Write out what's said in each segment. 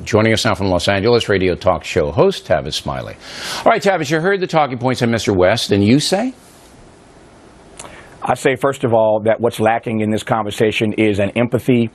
Joining us now from Los Angeles, radio talk show host Tavis Smiley. All right, Tavis, you heard the talking points of Mr. West, and you say? I say, first of all, that what's lacking in this conversation is an empathy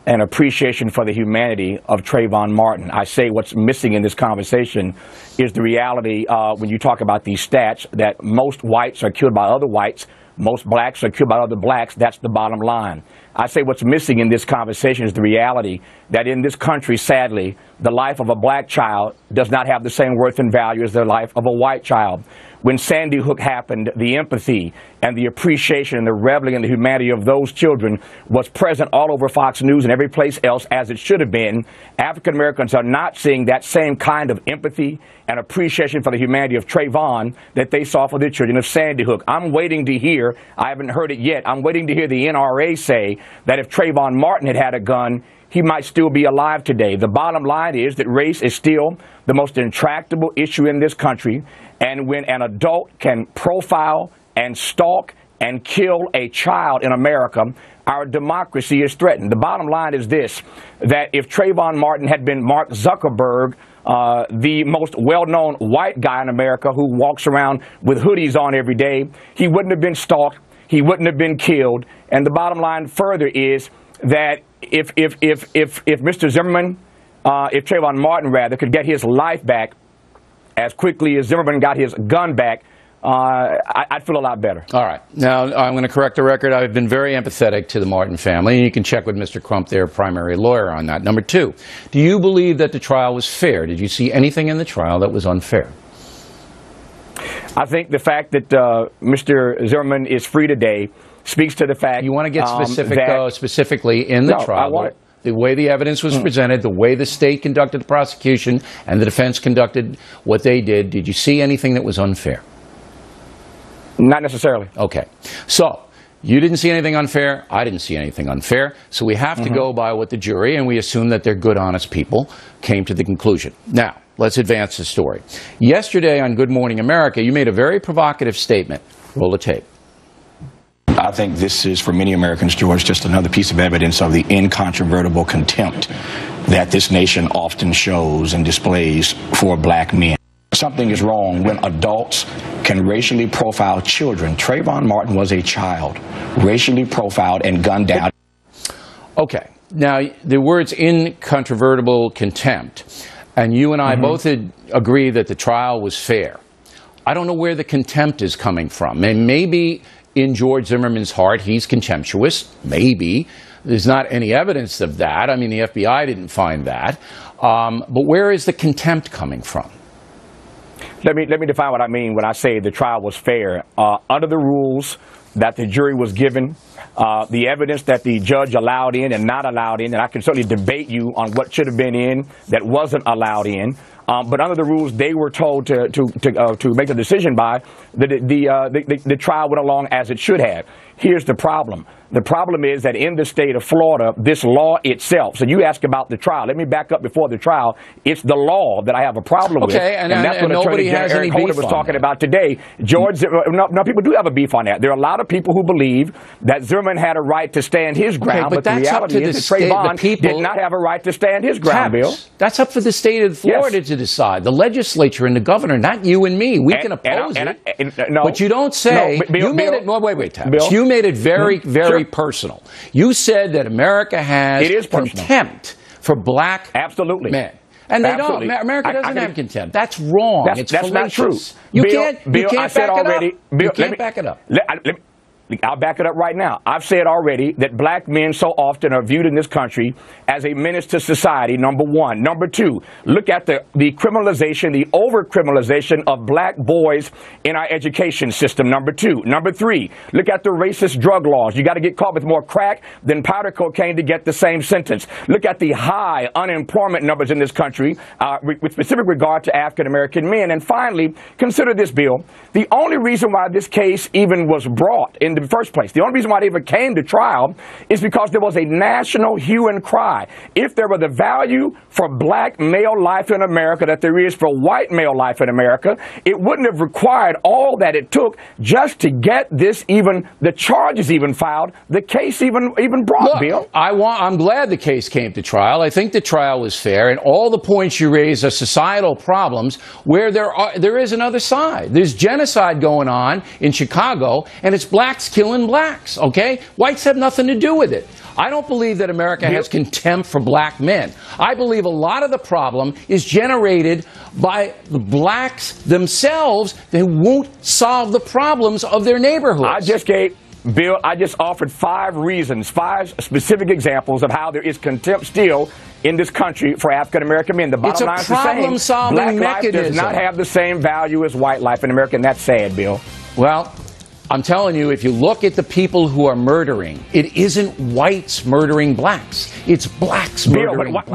and appreciation for the humanity of Trayvon Martin. I say what's missing in this conversation is the reality when you talk about these stats that most whites are killed by other whites, most blacks are killed by other blacks. That's the bottom line. I say what's missing in this conversation is the reality that in this country, sadly, the life of a black child does not have the same worth and value as the life of a white child. When Sandy Hook happened, the empathy and the appreciation and the reveling in the humanity of those children was present all over Fox News and every place else as it should have been. African Americans are not seeing that same kind of empathy and appreciation for the humanity of Trayvon that they saw for the children of Sandy Hook. I'm waiting to hear, I haven't heard it yet, I'm waiting to hear the NRA say that if Trayvon Martin had had a gun, he might still be alive today. The bottom line is that race is still the most intractable issue in this country. And when an adult can profile and stalk and kill a child in America, our democracy is threatened. The bottom line is this, that if Trayvon Martin had been Mark Zuckerberg, the most well-known white guy in America who walks around with hoodies on every day, he wouldn't have been stalked, he wouldn't have been killed. And the bottom line further is that if Mr. Zimmerman, if Trayvon Martin rather, could get his life back as quickly as Zimmerman got his gun back, I'd feel a lot better. All right. Now, I'm going to correct the record. I've been very empathetic to the Martin family, and you can check with Mr. Crump, their primary lawyer, on that. Number two, do you believe that the trial was fair? Did you see anything in the trial that was unfair? I think the fact that Mr. Zimmerman is free today speaks to the fact... You want to get specific, though, specifically in the trial. I want it. The way the evidence was presented, the way the state conducted the prosecution and the defense conducted what they did you see anything that was unfair? Not necessarily. Okay. So, you didn't see anything unfair. I didn't see anything unfair. So we have to go by what the jury, and we assume that they're good, honest people, came to the conclusion. Now, let's advance the story. Yesterday on Good Morning America, you made a very provocative statement. Roll the tape. I think this is, for many Americans, George, just another piece of evidence of the incontrovertible contempt that this nation often shows and displays for black men. Something is wrong when adults can racially profile children. Trayvon Martin was a child, racially profiled and gunned down. Okay. Now, the words incontrovertible contempt, and you and I both agree that the trial was fair. I don't know where the contempt is coming from. And maybe in George Zimmerman's heart, he's contemptuous. Maybe. There's not any evidence of that. I mean, the FBI didn't find that. But where is the contempt coming from? Let me define what I mean when I say the trial was fair. Under the rules that the jury was given, the evidence that the judge allowed in and not allowed in, and I can certainly debate you on what should have been in that wasn't allowed in. But under the rules they were told to make a decision by, the trial went along as it should have. Here's the problem. The problem is that in the state of Florida, this law itself, so you ask about the trial. Let me back up before the trial. It's the law that I have a problem with. Okay, and that's what Attorney General Eric Holder was talking about today. George, no, people do have a beef on that. There are a lot of people who believe that Zimmerman had a right to stand his ground, but the reality is that Trayvon did not have a right to stand his ground, Bill. That's up for the state of Florida to decide. The legislature and the governor, not you and me. We can oppose it. But you don't say... You made it very personal. You said that America has contempt for black men. And they don't. America doesn't have contempt. That's wrong. It's not true. You can't back it up. I'll back it up right now. I've said already that black men so often are viewed in this country as a menace to society, number one. Number two, look at the criminalization, the over-criminalization of black boys in our education system, number two. Number three, look at the racist drug laws. You got to get caught with more crack than powder cocaine to get the same sentence. Look at the high unemployment numbers in this country with specific regard to African-American men. And finally, consider this, Bill. The only reason why this case even was brought in the first place. The only reason why they ever came to trial is because there was a national hue and cry. If there were the value for black male life in America that there is for white male life in America, it wouldn't have required all that it took just to get this the charges even filed, the case even brought. Look, Bill. I'm glad the case came to trial. I think the trial was fair, and all the points you raise are societal problems where there is another side. There's genocide going on in Chicago, and it's blacks killing blacks, okay? Whites have nothing to do with it. I don't believe that America has contempt for black men. I believe a lot of the problem is generated by the blacks themselves that won't solve the problems of their neighborhoods. Bill, I just offered 5 reasons, 5 specific examples of how there is contempt still in this country for African American men. The bottom line is the same. It's a problem-solving Black life does not have the same value as white life in America, and that's sad, Bill. Well, I'm telling you, if you look at the people who are murdering, it isn't whites murdering blacks. It's blacks murdering blacks.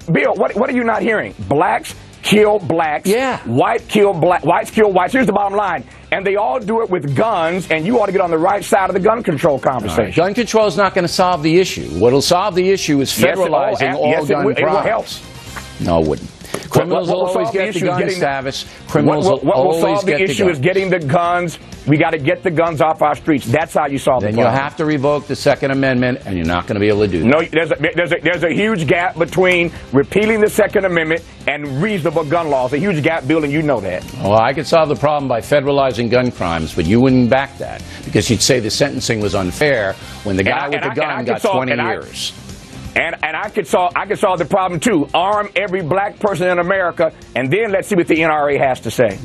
Bill, what are you not hearing? Blacks kill blacks. Yeah. Whites kill whites. Here's the bottom line. And they all do it with guns, and you ought to get on the right side of the gun control conversation. Gun control is not going to solve the issue. What will solve the issue is federalizing all gun crimes. It will help. No, it wouldn't. Criminals will always get the guns, Tavis. Criminals will always get the guns. What will solve the issue is getting the guns. We got to get the guns off our streets. That's how you solve the problem. Then you'll have to revoke the Second Amendment, and you're not going to be able to do that. No, there's a huge gap between repealing the Second Amendment and reasonable gun laws. A huge gap, Bill, and you know that. Well, I could solve the problem by federalizing gun crimes, but you wouldn't back that because you'd say the sentencing was unfair when the guy with the gun got 20 years. And I could solve the problem too. Arm every black person in America, and then let's see what the NRA has to say.